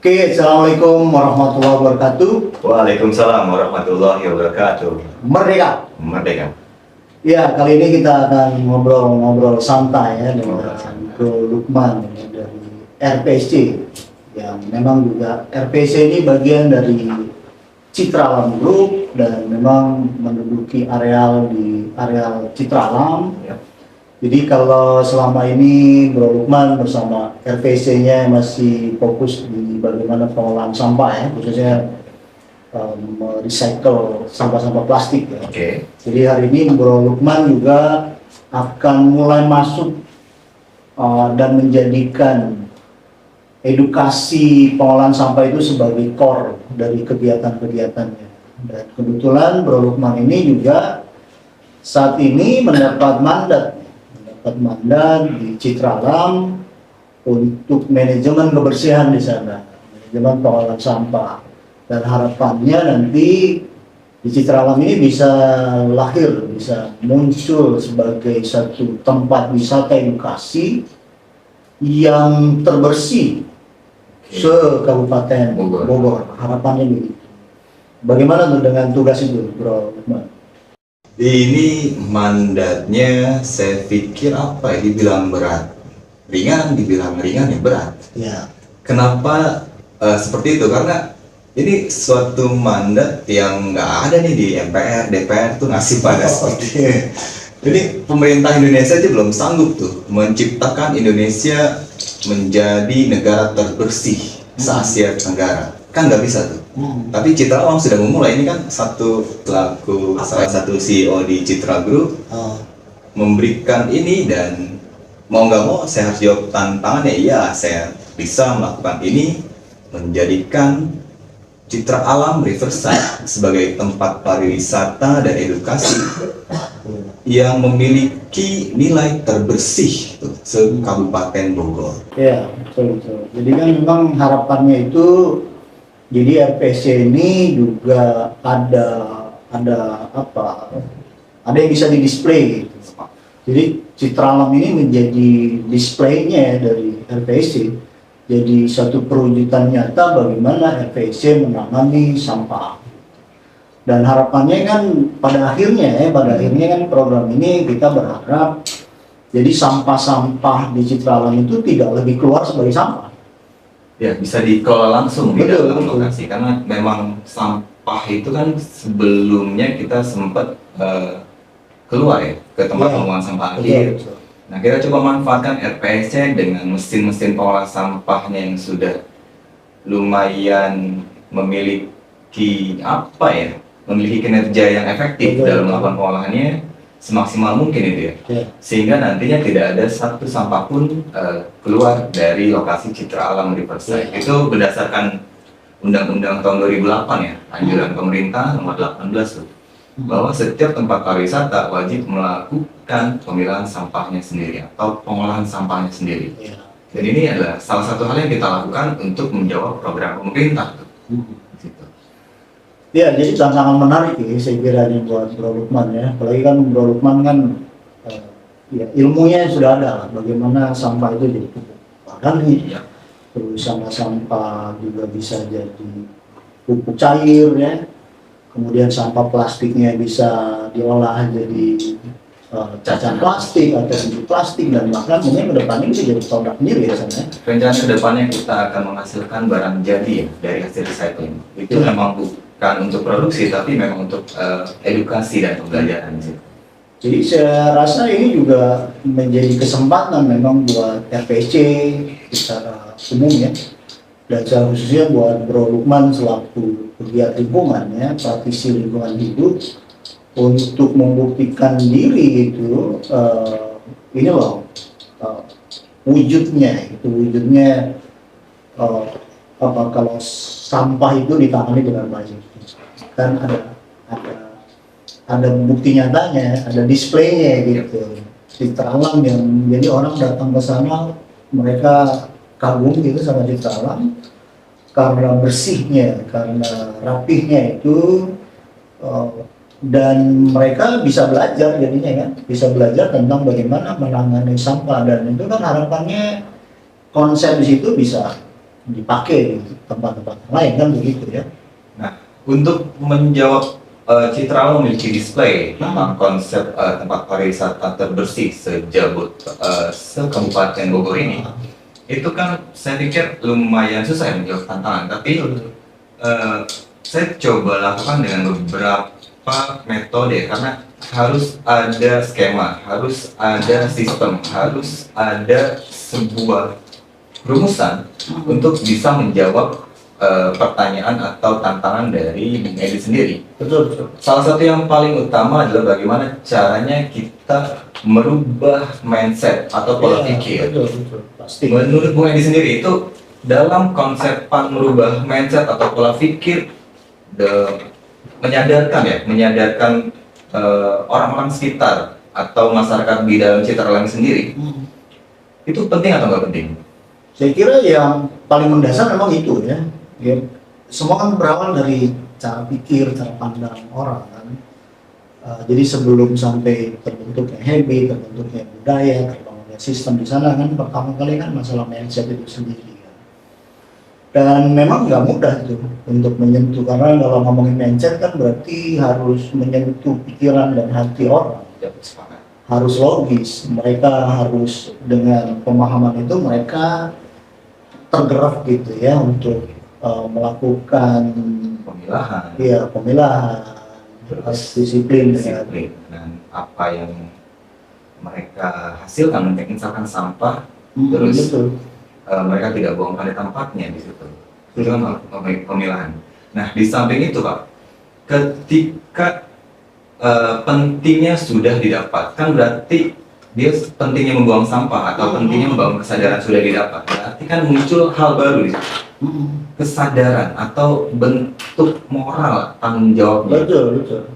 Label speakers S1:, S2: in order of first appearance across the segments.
S1: Oke, Assalamualaikum warahmatullahi wabarakatuh.
S2: Waalaikumsalam warahmatullahi wabarakatuh.
S1: Merdeka.
S2: Merdeka.
S1: Ya, kali ini kita akan ngobrol-ngobrol santai ya dengan Bro Lukman ya, dari RPC. Yang memang juga RPC ini bagian dari Citra Alam Group dan memang menduduki areal di areal Citra Alam.
S2: Ya.
S1: Jadi kalau selama ini Bro Lukman bersama RPC-nya masih fokus di bagaimana pengolahan sampah ya, khususnya recycle sampah-sampah plastik ya.
S2: Oke.
S1: Jadi hari ini Bro Lukman juga akan mulai masuk dan menjadikan edukasi pengolahan sampah itu sebagai core dari kegiatan-kegiatannya. Dan kebetulan Bro Lukman ini juga saat ini mendapat mandat di Citra Alam untuk manajemen kebersihan di sana, manajemen pengolahan sampah. Dan harapannya nanti di Citra Alam ini bisa lahir, bisa muncul sebagai satu tempat wisata edukasi yang terbersih se-Kabupaten Bogor. Harapannya begitu. Bagaimana tuh dengan tugas itu, Bro Lukman?
S2: Ini mandatnya saya pikir apa ya, dibilang berat. Ringan, dibilang ringan ya berat.
S1: Ya.
S2: Kenapa seperti itu? Karena ini suatu mandat yang nggak ada nih di MPR, DPR tuh ngasih pada seperti ini. Jadi pemerintah Indonesia aja belum sanggup tuh menciptakan Indonesia menjadi negara terbersih se-Asia Tenggara. Kan nggak bisa tuh. Tapi Citra Alam sudah memulai. Ini kan salah satu CEO di Citra Group memberikan ini, dan mau nggak mau saya harus jawab tantangannya. Iya, saya bisa melakukan ini, menjadikan Citra Alam Riverside sebagai tempat pariwisata dan edukasi yang memiliki nilai terbersih tuh, se-Kabupaten Bogor.
S1: Ya, betul. Jadi kan memang harapannya itu, jadi RPC ini juga ada yang bisa di-display gitu. Jadi Citra Alam ini menjadi displaynya dari RPC, jadi satu perwujudan nyata bagaimana RPC menangani sampah. Dan harapannya kan pada akhirnya kan program ini kita berharap jadi sampah-sampah di Citra Alam itu tidak lebih keluar sebagai sampah.
S2: Ya, bisa dikelola langsung di
S1: Betul,
S2: dalam
S1: betul.
S2: lokasi, karena memang sampah itu kan sebelumnya kita sempat keluar ya ke tempat
S1: Ya,
S2: pembuangan sampah akhir.
S1: Betul.
S2: Nah, kita coba manfaatkan RPC dengan mesin-mesin pengolah sampahnya yang sudah lumayan memiliki memiliki kinerja yang efektif
S1: Betul.
S2: dalam melakukan pengolahannya semaksimal mungkin itu ya.
S1: Ya.
S2: Sehingga nantinya tidak ada satu sampah pun keluar dari lokasi Citra Alam Riverside.
S1: Ya.
S2: Itu berdasarkan Undang-Undang tahun 2008 ya, anjuran pemerintah nomor 18 tuh, bahwa setiap tempat pariwisata wajib melakukan pemilahan sampahnya sendiri atau pengolahan sampahnya sendiri.
S1: Ya.
S2: Dan ini adalah salah satu hal yang kita lakukan untuk menjawab program pemerintah tuh. Gitu.
S1: Ya, jadi tantangan menarik ya saya kira ini buat Bro Lukman ya. Apalagi kan Bro Lukman kan ya ilmunya sudah ada lah, bagaimana sampah itu jadi pupuk organik.
S2: Iya.
S1: Terus sampah juga bisa jadi pupuk cair ya. Kemudian sampah plastiknya bisa diolah jadi cacar plastik atau biji plastik, dan bahkan mungkin kedepannya bisa jadi produk sendiri ya sana.
S2: Rencana kedepannya kita akan menghasilkan barang jadi ya dari hasil recycling. Itu memang bukan untuk produksi, tapi memang untuk edukasi dan pembelajaran sih.
S1: Jadi saya rasa ini juga menjadi kesempatan memang buat RPC secara umum ya, dan secara khususnya buat Bro Lukman selaku pegiat lingkungan ya, praktisi lingkungan hidup, untuk membuktikan diri itu ini loh wujudnya kalau sampah itu ditangani dengan baik, kan ada bukti nyatanya, ada displaynya gitu. Citra Alam yang jadi orang datang ke sana mereka kagum gitu sama Citra Alam karena bersihnya, karena rapihnya itu, dan mereka bisa belajar jadinya kan, bisa belajar tentang bagaimana menangani sampah. Dan itu kan harapannya konsep di situ bisa dipakai di tempat-tempat lain kan begitu ya.
S2: Nah, untuk menjawab Citra memiliki display tentang konsep tempat pariwisata terbersih se-Kabupaten Bogor ini, itu kan saya pikir lumayan susah ya menjawab tantangan, tapi saya coba lakukan dengan beberapa metode karena harus ada skema, harus ada sistem, harus ada sebuah rumusan untuk bisa menjawab pertanyaan atau tantangan dari Bung Edi sendiri.
S1: Betul.
S2: Salah satu yang paling utama adalah bagaimana caranya kita merubah mindset atau pola pikir.
S1: Betul. Pasti.
S2: Menurut Bung Edi sendiri itu dalam konsep merubah mindset atau pola pikir, menyadarkan orang-orang sekitar atau masyarakat di dalam Citra Alam sendiri, itu penting atau nggak penting?
S1: Saya kira yang paling mendasar memang itu ya. Semua kan berawal dari cara pikir, cara pandang orang kan. Jadi sebelum sampai terbentuknya habit, terbentuknya budaya, terbangunnya sistem di sana kan pertama kali kan masalah mindset itu sendiri kan. Dan memang nggak mudah itu untuk menyentuh, karena kalau ngomongin mindset kan berarti harus menyentuh pikiran dan hati orang. Harus logis, mereka harus dengan pemahaman itu mereka tergerak gitu ya untuk melakukan pemilahan, terus disiplin
S2: dan apa yang mereka hasilkan, misalkan sampah, terus mereka tidak buang pada tempatnya di situ. Itu kan pemilahan. Nah, di samping itu Pak, ketika pentingnya sudah didapatkan, berarti dia pentingnya membuang sampah atau pentingnya membangun kesadaran sudah didapat. Berarti kan muncul hal baru di situ. Kesadaran atau bentuk moral tanggung jawabnya.
S1: Betul.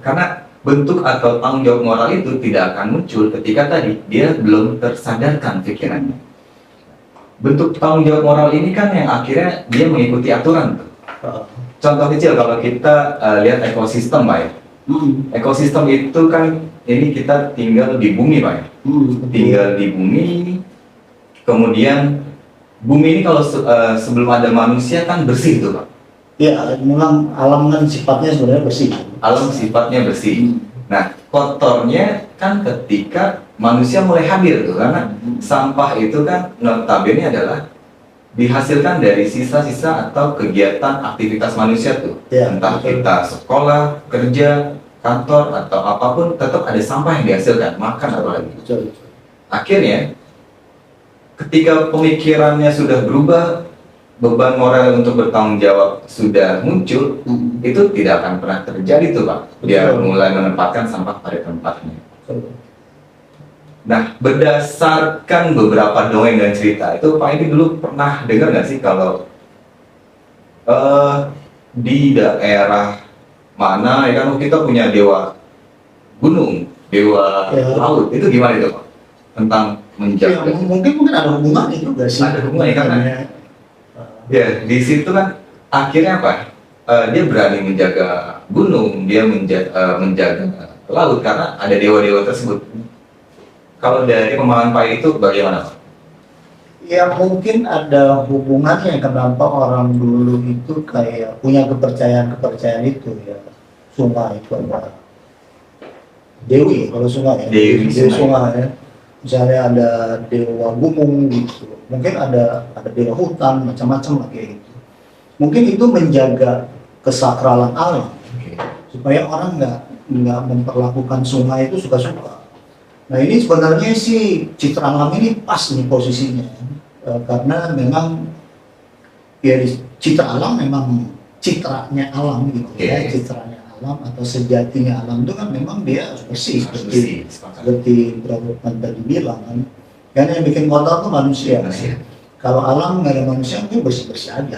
S2: Karena bentuk atau tanggung jawab moral itu tidak akan muncul ketika tadi dia belum tersadarkan pikirannya. Bentuk tanggung jawab moral ini kan yang akhirnya dia mengikuti aturan tuh. Contoh kecil kalau kita lihat ekosistem Pak ya. Ekosistem itu kan ini kita tinggal di bumi Pak ya. Tinggal di bumi, kemudian bumi ini kalau sebelum ada manusia kan bersih tuh Pak.
S1: Ya, memang alam kan sifatnya sebenarnya bersih.
S2: Alam sifatnya bersih. Nah, kotornya kan ketika manusia mulai hadir tuh, karena sampah itu kan notabene adalah dihasilkan dari sisa-sisa atau kegiatan aktivitas manusia tuh.
S1: Ya,
S2: entah
S1: betul.
S2: kita sekolah, kerja, kantor, atau apapun, tetap ada sampah yang dihasilkan, makan atau lagi.
S1: Betul.
S2: Akhirnya, ketika pemikirannya sudah berubah, beban moral untuk bertanggung jawab sudah muncul, itu tidak akan pernah terjadi tuh Pak. Dia mulai menempatkan sampah pada tempatnya. Nah, berdasarkan beberapa dongeng dan cerita, itu Pak ini dulu pernah dengar nggak sih kalau di daerah mana ya kan kita punya dewa gunung, dewa laut, itu gimana itu Pak? Tentang menjaga.
S1: Ya, mungkin ada hubungannya juga sih.
S2: Ada hubungannya kan? Ya, di situ kan akhirnya apa? Dia berani menjaga gunung, dia menjaga laut karena ada dewa-dewa tersebut. Kalau dari pemahaman Pak itu bagaimana Pak?
S1: Ya mungkin ada hubungannya kenapa orang dulu itu kayak punya kepercayaan itu ya. Sungai itu ada Dewi kalau sungai ya. Dewi sungai ya. Misalnya ada dewa gunung gitu. Mungkin ada dewa hutan macam-macam lagi gitu. Mungkin itu menjaga kesakralan alam supaya orang nggak memperlakukan sungai itu suka-suka. Nah ini sebenarnya sih Citra Alam ini pas nih posisinya karena memang ya Citra Alam memang citranya alam gitu ya, citranya alam atau sejatinya alam itu kan memang dia harus bersih seperti Bro tadi bilang kan. Karena yang bikin kotor tuh manusia. Kalau alam nggak ada manusia itu bersih-bersih aja,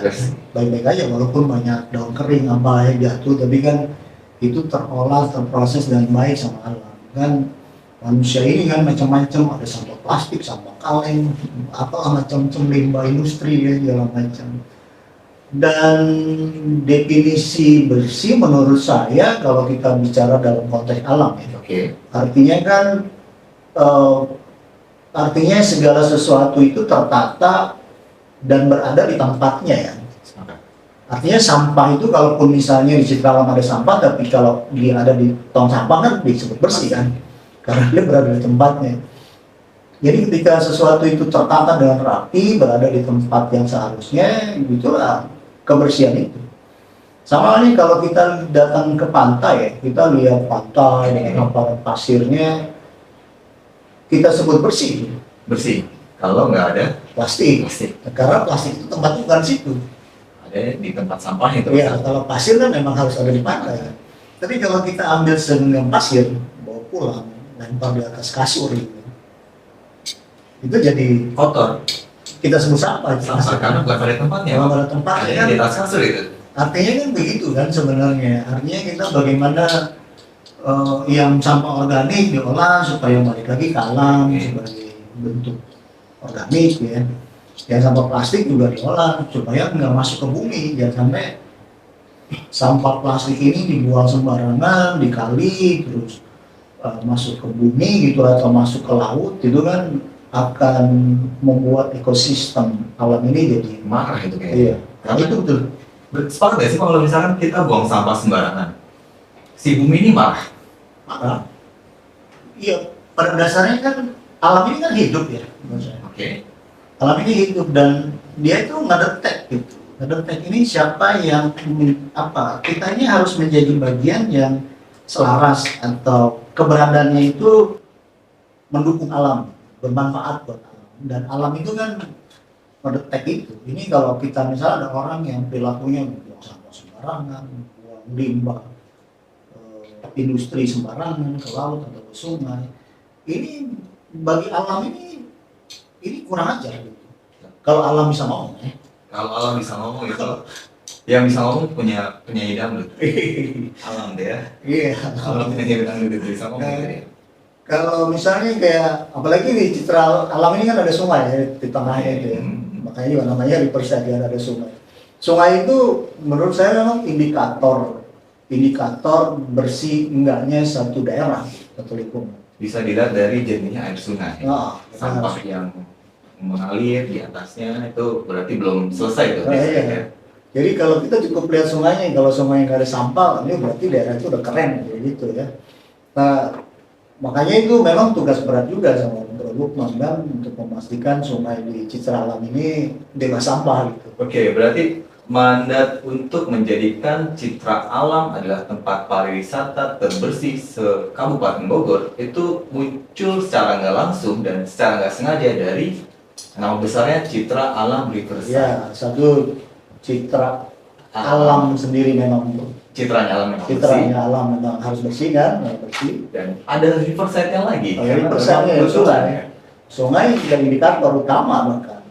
S1: baik-baik aja walaupun banyak daun kering apa yang jatuh, tapi kan itu terolah, terproses dengan baik sama alam kan. Manusia ini kan macam-macam, ada sampah plastik, sampah kaleng, apa macam-macam limbah industri ya segala macam. Dan definisi bersih menurut saya kalau kita bicara dalam konteks alam ya, artinya kan artinya segala sesuatu itu tertata dan berada di tempatnya ya.
S3: Sepakat.
S1: Artinya sampah itu kalaupun misalnya di Citra Alam ada sampah, tapi kalau dia ada di tong sampah kan disebut bersih kan, karena dia berada di tempatnya. Jadi ketika sesuatu itu tertata dengan rapi, berada di tempat yang seharusnya, itulah kebersihan itu. Sama halnya kalau kita datang ke pantai ya, kita lihat pantai dengan hamparan pasirnya, kita sebut bersih.
S3: Bersih. Kalau nggak ada
S1: Plastik.
S3: plastik,
S1: Karena plastik itu tempatnya bukan di situ.
S3: ada di tempat sampah itu.
S1: Iya, kalau pasir kan memang harus ada di pantai. Tapi kalau kita ambil segenggam pasir, bawa pulang, lempar di atas kasur gitu, itu jadi
S3: Kotor.
S1: kita sebut sampah.
S3: Sampah karena bukan pada tempatnya.
S1: Kalau pada tempatnya
S3: Ada
S1: kan,
S3: di atas kasur itu.
S1: artinya kan begitu kan sebenarnya. Artinya kita bagaimana yang sampah organik diolah supaya balik lagi ke alam sebagai bentuk organik ya. Yang sampah plastik juga diolah supaya nggak masuk ke bumi. Jangan sampai sampah plastik ini dibuang sembarangan di kali terus masuk ke bumi gitu atau masuk ke laut, itu kan akan membuat ekosistem alam ini jadi
S3: Marah itu kayaknya.
S1: iya.
S3: Karena
S1: Itu betul.
S3: sepakat nggak sih kalau misalkan kita buang sampah sembarangan, si bumi ini marah.
S1: Maka iya, pada dasarnya kan alam ini kan hidup ya menurut saya.
S3: Oke.
S1: Alam ini hidup dan dia itu ngedetek gitu. Ngedetek ini siapa yang kita ini harus menjadi bagian yang selaras atau keberadaannya itu mendukung alam, bermanfaat buat alam. Dan alam itu kan mendetek itu. Ini kalau kita misalnya ada orang yang perilakunya buang sampah sembarangan, buang limbah industri sembarangan ke laut atau ke sungai, ini bagi alam ini kurang ajar gitu. Kalau alam bisa ngomong ya.
S3: Kalau alam bisa ngomong itu, yang bisa ngomong punya penyanyi dangdut. Alam deh ya.
S1: Iya.
S3: Alam penyanyi dangdut itu bisa ngomong. Gitu.
S1: Kalau misalnya kayak apalagi di Citra Alam ini kan ada sungai ya di tengahnya itu ya. Makanya juga namanya River Stadion, ada sungai. Sungai itu menurut saya memang indikator bersih enggaknya satu daerah atau lingkungan.
S3: Bisa dilihat dari jernihnya air sungai.
S1: Nah,
S3: Sampah yang mengalir di atasnya itu berarti belum selesai tuh.
S1: Iya.
S3: biasanya.
S1: Jadi kalau kita cukup lihat sungainya, kalau sungai nggak ada sampah, ini berarti daerah itu udah keren gitu ya. Nah, makanya itu memang tugas berat juga sama Bro Lukman kan untuk memastikan sungai di Citra Alam ini bebas sampah gitu.
S3: Oke, berarti mandat untuk menjadikan Citra Alam adalah tempat pariwisata terbersih se-Kabupaten Bogor itu muncul secara nggak langsung dan secara nggak sengaja dari nama besarnya Citra Alam Riverside.
S1: Ya, satu Citra Alam sendiri memang
S3: Citranya alam memang bersih
S1: citranya alam memang harus bersih kan, harus bersih.
S3: dan ada Riverside-nya lagi.
S1: Oh,
S3: karena
S1: Riverside-nya
S3: memang
S1: ya,
S3: kebetulan
S1: sungai. Sungai jadi indikator utama bahkan.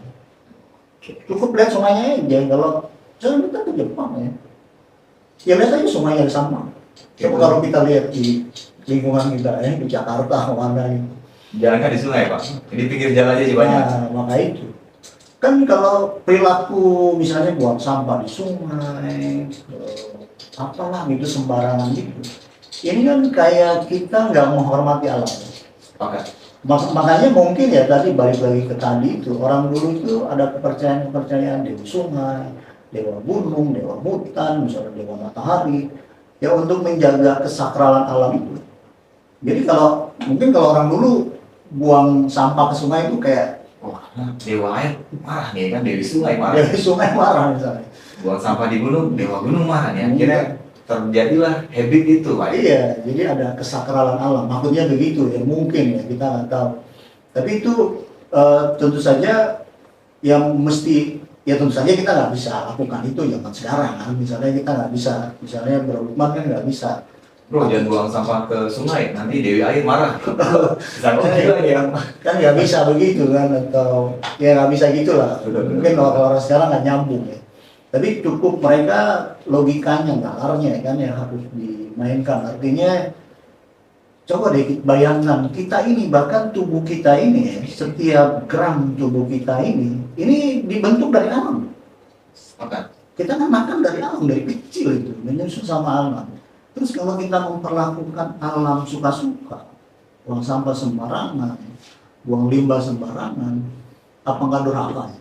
S1: Cukup lihat sungainya aja, kalau jangan kita ke Jepang ya. Ya lihat aja sungainya sama. Coba kalau kita lihat di lingkungan kita ya, di Jakarta mana itu.
S3: Jalan kan di sungai Pak, di pinggir jalan aja sih banyak.
S1: Nah, maka itu. Kan kalau perilaku misalnya buang sampah di sungai, apalah gitu sembarangan gitu. Ini kan kayak kita nggak menghormati alam.
S3: Sepakat.
S1: Makanya mungkin ya tadi balik lagi ke tadi itu, orang dulu itu ada kepercayaan dewa sungai, dewa gunung, dewa hutan, misalnya dewa matahari, ya untuk menjaga kesakralan alam itu. Jadi kalau mungkin kalau orang dulu buang sampah ke sungai itu kayak
S3: Wah, dewa air marah nih kan, dewi sungai marah.
S1: dewa sungai marah misalnya.
S3: Buang sampah di gunung, dewa gunung marah nih. Akhirnya terjadilah habit itu Pak.
S1: Iya, jadi ada kesakralan alam. Maksudnya begitu ya, mungkin ya kita nggak tahu. Tapi itu tentu saja yang mesti, ya tentu saja kita nggak bisa lakukan itu zaman sekarang kan. Misalnya kita nggak bisa, misalnya Bro Lukman kan nggak bisa.
S3: Bro, jangan buang sampah ke sungai, nanti dewi air marah. Bisa juga yang
S1: Kan nggak bisa begitu kan, atau ya nggak bisa gitulah. Mungkin orang-orang sekarang nggak nyambung ya. Tapi cukup mereka logikanya, nalarnya kan yang harus dimainkan. Artinya coba deh bayangkan kita ini, bahkan tubuh kita ini, setiap gram tubuh kita ini dibentuk dari alam.
S3: Sepakat.
S1: Kita kan makan dari alam, dari kecil itu, menyusu sama alam. Terus kalau kita memperlakukan alam suka-suka, buang sampah sembarangan, buang limbah sembarangan, apa nggak durhaka?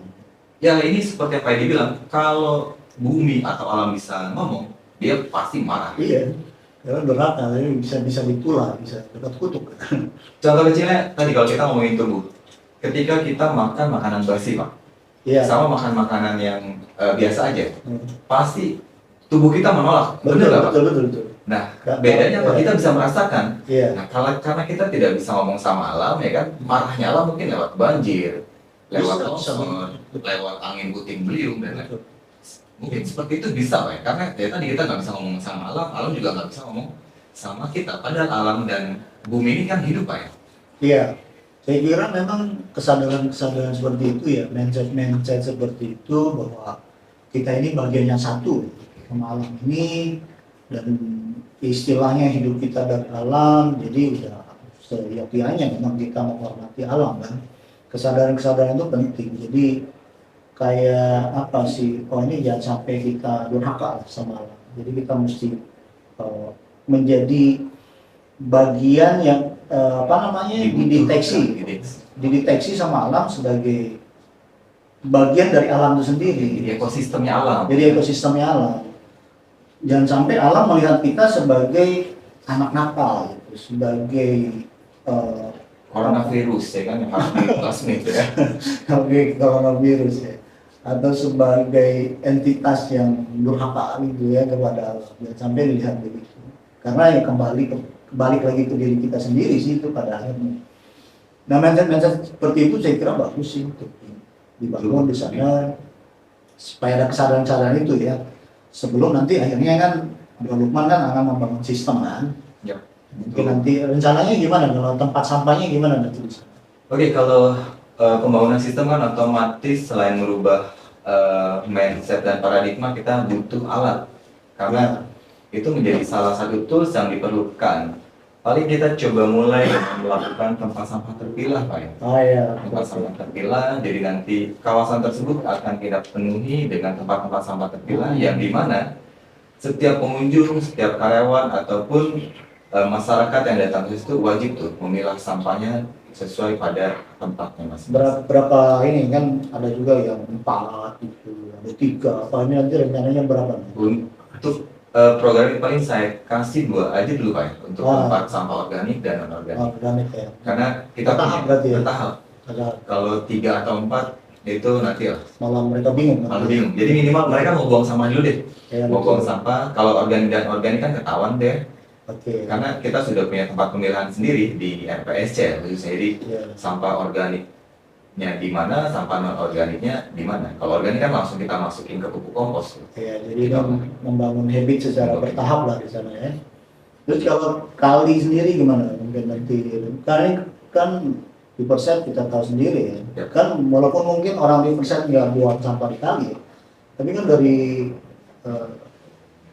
S3: Ya ini seperti apa yang dibilang, kalau bumi atau alam bisa ngomong, dia pasti marah.
S1: Iya, karena durhaka, jadi bisa ditular, bisa dekat kutuk.
S3: Contoh kecilnya tadi kalau kita ngomongin tubuh, ketika kita makan makanan basi Pak,
S1: Iya.
S3: sama makan makanan yang biasa aja,
S1: Hmm.
S3: pasti tubuh kita menolak.
S1: Betul,
S3: Bener nggak Pak?
S1: betul.
S3: Nah, bedanya apa? Kita bisa merasakan.
S1: Iya.
S3: Nah, karena kita tidak bisa ngomong sama alam, ya kan? Marahnya alam mungkin lewat banjir, lewat
S1: Bisa,
S3: longsor, lewat angin puting beliung dan lain.
S1: Betul.
S3: Mungkin seperti itu bisa, Pak ya? Karena ya tadi kita nggak bisa ngomong sama alam, alam juga nggak bisa ngomong sama kita. Padahal alam dan bumi ini kan hidup, Pak ya?
S1: Iya, saya kira memang kesadaran seperti itu ya, mindset seperti itu bahwa kita ini bagian yang satu sama alam ini, dan istilahnya hidup kita dari alam, jadi udah seyogyanya memang kita menghormati alam kan. Kesadaran itu penting, jadi kayak apa sih, oh ini jangan sampai kita durhaka sama alam, jadi kita mesti menjadi bagian yang apa namanya dideteksi sama alam sebagai bagian dari alam itu sendiri.
S3: Jadi ekosistemnya alam.
S1: Jadi ekosistemnya alam. Jangan sampai alam melihat kita sebagai anak nakal, gitu, sebagai
S3: coronavirus ya kan yang harus dibasmi itu ya.
S1: sebagai coronavirus ya, atau sebagai entitas yang durhaka gitu ya kepada alam. Jangan sampai dilihat begitu. Karena ya balik lagi ke diri kita sendiri sih itu pada akhirnya. Nah, mindset seperti itu saya kira bagus sih untuk dibangun di sana supaya ada kesadaran itu ya. Sebelum nanti akhirnya kan Bro Lukman kan akan membangun sistem kan.
S3: Ya.
S1: Mungkin nanti rencananya gimana kalau tempat sampahnya gimana nanti di sana?
S3: Oke, kalau pembangunan sistem kan otomatis selain merubah mindset dan paradigma, kita butuh alat. Karena itu menjadi salah satu tools yang diperlukan. Paling kita coba mulai dengan melakukan tempat sampah terpilah, Pak ya.
S1: Oh iya.
S3: Tempat sampah terpilah, jadi nanti kawasan tersebut akan kita penuhi dengan tempat-tempat sampah terpilah yang dimana setiap pengunjung, setiap karyawan ataupun masyarakat yang datang ke situ wajib tuh memilah sampahnya sesuai pada tempatnya masing-masing.
S1: Berapa ini kan ada juga yang 4 gitu, ada 3. Apa ini nanti rencananya berapa?
S3: Untuk program ini paling saya kasih 2 aja dulu Pak ya, untuk tempat sampah organik dan non organik.
S1: Organik ya.
S3: Karena kita
S1: bertahap berarti ya.
S3: Bertahap. Kalau 3 atau 4 itu nanti lah.
S1: Malah mereka bingung.
S3: Malah bingung. Jadi minimal mereka mau buang sampah dulu deh.
S1: Ya,
S3: mau buang sampah. Kalau organik dan organik kan ketahuan deh.
S1: Oke.
S3: Karena kita sudah punya tempat pemilihan sendiri di RPSC khususnya. Jadi sampah organiknya di mana, sampah non organiknya di mana. Kalau organik kan langsung kita masukin ke pupuk kompos.
S1: Ya, jadi kan membangun habit secara bertahap lah di sana ya. Terus kalau kali sendiri gimana? Mungkin nanti kali kan di Persep kita tahu sendiri ya. Kan walaupun mungkin orang di Persep nggak buat sampah di kali ya, tapi kan dari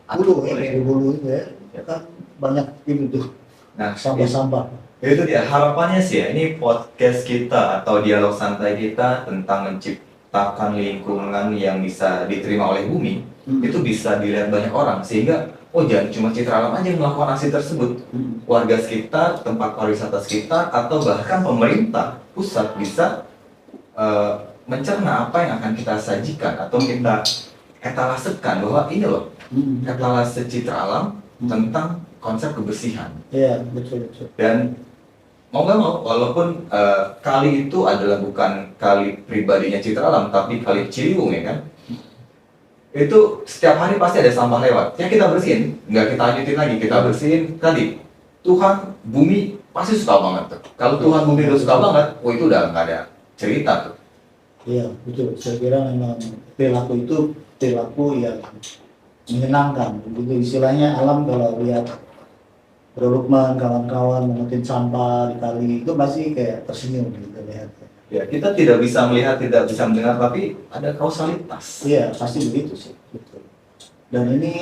S1: hulu ya, dari hulu itu ya, kan banyak itu tuh.
S3: Nah,
S1: sampah-sampah.
S3: Itu dia harapannya sih ya, ini podcast kita atau dialog santai kita tentang menciptakan lingkungan yang bisa diterima oleh bumi, itu bisa dilihat banyak orang sehingga oh jangan cuma Citra Alam aja yang melakukan aksi tersebut, warga sekitar, tempat pariwisata sekitar, atau bahkan pemerintah pusat bisa mencerna apa yang akan kita sajikan atau kita etalasekan bahwa ini loh etalase Citra Alam tentang konsep kebersihan.
S1: Iya, betul.
S3: Dan mau nggak mau, walaupun kali itu adalah bukan kali pribadinya Citra Alam, tapi kali Ciliwung ya kan, itu setiap hari pasti ada sampah lewat. Ya kita bersihin, nggak kita lanjutin lagi, kita bersihin. Tadi Tuhan bumi pasti suka banget tuh. Kalau Tuhan bumi udah suka banget, oh itu udah nggak ada cerita tuh.
S1: Iya, betul. Saya kira memang perilaku itu perilaku yang menyenangkan. Begitu istilahnya alam kalau lihat Bro Lukman, kawan-kawan mengutin sampah di kali itu pasti kayak tersenyum gitu lihat.
S3: Ya, kita tidak bisa melihat, tidak bisa mendengar, tapi ada kausalitas.
S1: Iya, pasti begitu sih, betul. Dan ini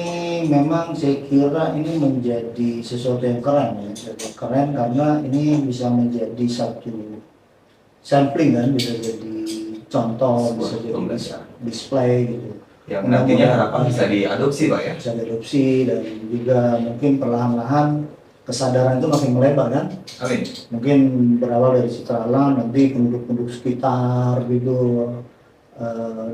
S1: memang saya kira ini menjadi sesuatu yang keren ya, keren karena ini bisa menjadi satu sampling kan, bisa jadi contoh, bisa jadi display gitu.
S3: Yang nantinya harapan bisa diadopsi Pak ya.
S1: Bisa diadopsi dan juga mungkin perlahan-lahan kesadaran itu makin melebar kan.
S3: Amin.
S1: Mungkin berawal dari Citra Alam, nanti penduduk-penduduk sekitar gitu eh,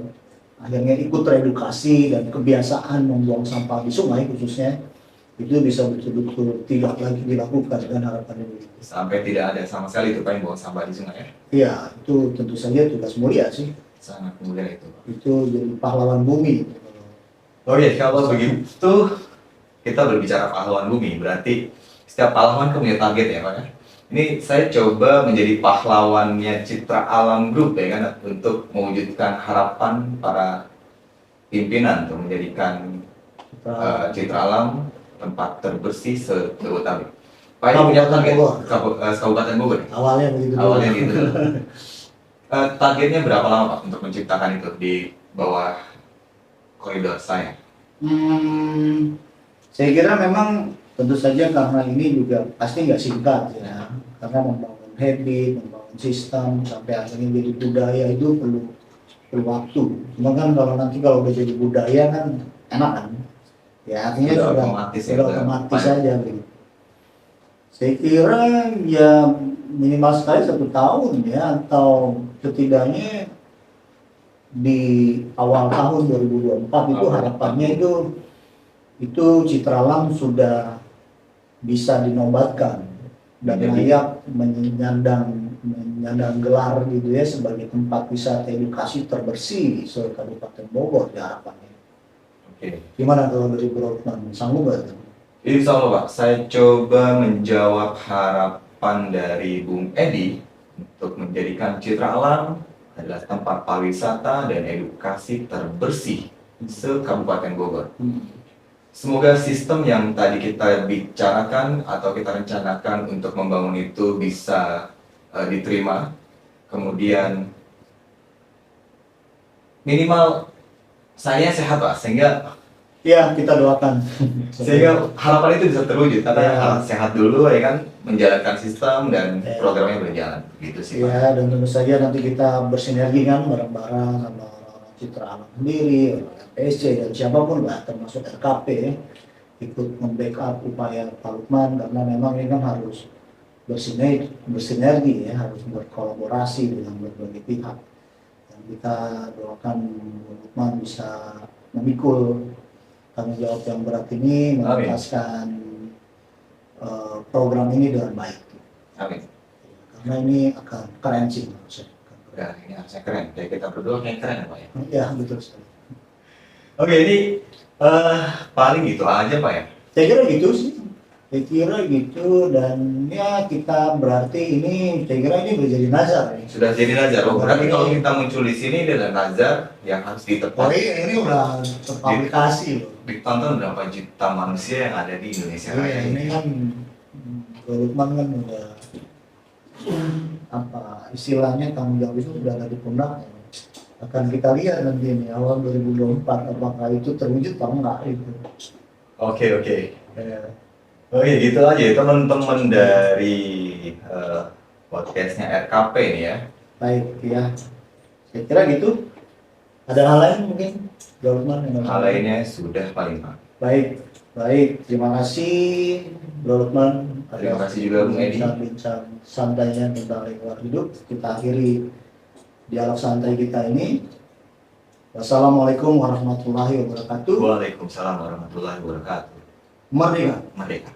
S1: akhirnya ikut teredukasi dan kebiasaan membuang sampah di sungai khususnya itu bisa betul-betul tidak lagi dilakukan dengan harapan ini.
S3: Sampai tidak ada sama sekali itu Pak yang buang sampah di sungai ya.
S1: Iya, itu tentu saja tugas mulia sih.
S3: Sangat mulia itu.
S1: Itu jadi pahlawan bumi.
S3: Oke, kalau begitu kita berbicara pahlawan bumi, berarti setiap pahlawan kan punya target ya Pak ya. Ini saya coba menjadi pahlawannya Citra Alam Group ya kan, untuk mewujudkan harapan para pimpinan untuk menjadikan Citra Alam tempat terbersih se-Jabodetabek. Pak ini punya target Kabupaten Bogor.
S1: Awalnya begitu.
S3: Awalnya gitu. Targetnya berapa lama Pak untuk menciptakan itu di bawah koridor saya?
S1: Saya kira memang tentu saja karena ini juga pasti nggak singkat ya, karena membangun habit, membangun sistem sampai akhirnya jadi budaya itu perlu waktu. Cuma kan kalau udah jadi budaya kan enak kan, ya artinya
S3: Sudah
S1: sudah
S3: otomatis ya,
S1: sudah
S3: udah
S1: otomatis
S3: banyak.
S1: saja gitu. Saya kira ya minimal sekali 1 tahun ya, atau setidaknya di awal tahun 2024 itu harapannya itu Citra Alam sudah bisa dinobatkan dan layak menyandang gelar gitu ya sebagai tempat wisata edukasi terbersih se-Kabupaten Bogor ya harapannya.
S3: Oke.
S1: Gimana kalau dari Bro Lukman, sanggup nggak?
S3: Insya Allah Pak, saya coba menjawab harapan dari Bung Edi untuk menjadikan Citra Alam adalah tempat pariwisata dan edukasi terbersih se-Kabupaten Bogor. Semoga sistem yang tadi kita bicarakan atau kita rencanakan untuk membangun itu bisa diterima. Kemudian minimal saya sehat Pak, sehingga
S1: Ya kita doakan.
S3: harapan itu bisa terwujud karena
S1: Ya.
S3: harus sehat dulu ya kan, menjalankan sistem dan
S1: Ya.
S3: programnya berjalan gitu sih Pak.
S1: Ya, dan tentu saja nanti kita bersinergi kan bareng-bareng sama orang-orang Citra Alam sendiri, orang PSC dan siapapun lah, termasuk RKP ya, ikut membackup upaya Pak Lukman karena memang ini kan harus bersinergi ya, harus berkolaborasi dengan berbagai pihak. Dan kita doakan Pak Lukman bisa memikul tanggung jawab yang berat ini, menuntaskan program ini dengan baik.
S3: Amin.
S1: Karena ini akan keren sih menurut saya.
S3: Udah, ini harusnya keren. Kayak kita berdua kayak keren ya Pak ya.
S1: Ya betul sekali.
S3: Oke, ini paling gitu aja Pak ya.
S1: Saya kira gitu sih. Saya kira gitu, dan ya kita berarti ini, saya kira ini udah jadi nazar ya.
S3: Sudah jadi nazar. Oh, berarti kalau kita muncul di sini dia ada nazar yang harus
S1: Oh,
S3: ditepati.
S1: ini udah terpublikasi loh.
S3: Ditonton berapa juta manusia yang ada di Indonesia
S1: Iya,
S3: Raya
S1: ini kan Pak Lukman kan udah apa istilahnya, tanggung jawab itu sudah ada di pundak. Akan kita lihat nanti ini awal 2024 apakah itu terwujud atau enggak itu.
S3: Oke.
S1: Ya.
S3: Oke, gitu aja ya teman-teman dari podcastnya RKP ini ya.
S1: Baik ya, saya kira gitu. Ada hal lain mungkin, Pak Lukman?
S3: Hal lainnya sudah paling Pak.
S1: Baik, terima kasih Bro Lukman.
S3: Terima kasih juga Bung Edi.
S1: Bincang santainya tentang lingkungan hidup. Kita akhiri dialog santai kita ini. Wassalamualaikum warahmatullahi wabarakatuh.
S3: Waalaikumsalam warahmatullahi wabarakatuh.
S1: Merdeka.
S3: Merdeka.